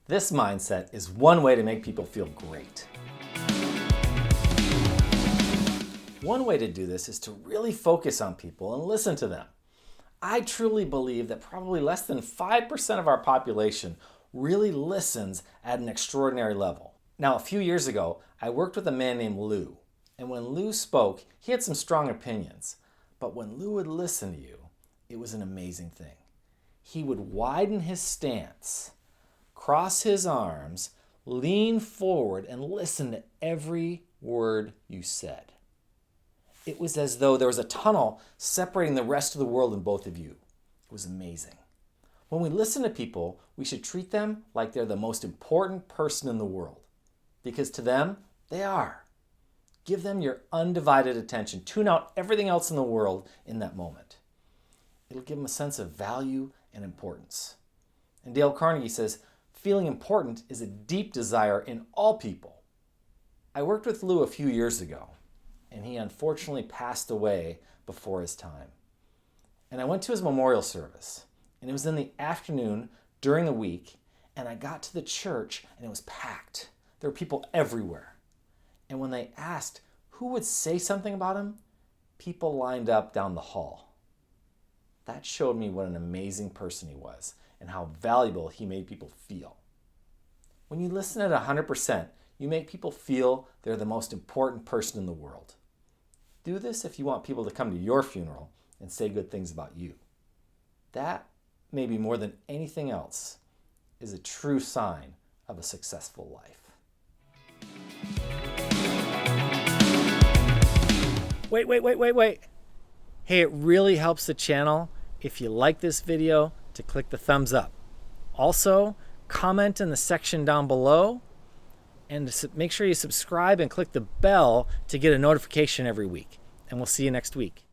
This mindset is one way to make people feel great. One way to do this is to really focus on people and listen to them. I truly believe that probably less than 5% of our population really listens at an extraordinary level. Now, a few years ago, I worked with a man named Lou, and when Lou spoke, he had some strong opinions. But when Lou would listen to you, it was an amazing thing. He would widen his stance, cross his arms, lean forward, and listen to every word you said. It was as though there was a tunnel separating the rest of the world and both of you. It was amazing. When we listen to people, we should treat them like they're the most important person in the world. Because to them, they are. Give them your undivided attention. Tune out everything else in the world in that moment. It'll give them a sense of value and importance. And Dale Carnegie says, feeling important is a deep desire in all people. I worked with Lou a few years ago, and he unfortunately passed away before his time. And I went to his memorial service, and it was in the afternoon during the week, and I got to the church, and it was packed. There were people everywhere. And when they asked who would say something about him, people lined up down the hall. That showed me what an amazing person he was and how valuable he made people feel. When you listen at 100%, you make people feel they're the most important person in the world. Do this if you want people to come to your funeral and say good things about you. That, maybe more than anything else, is a true sign of a successful life. Wait. Hey, it really helps the channel if you like this video to click the thumbs up. Also, comment in the section down below and make sure you subscribe and click the bell to get a notification every week. And we'll see you next week.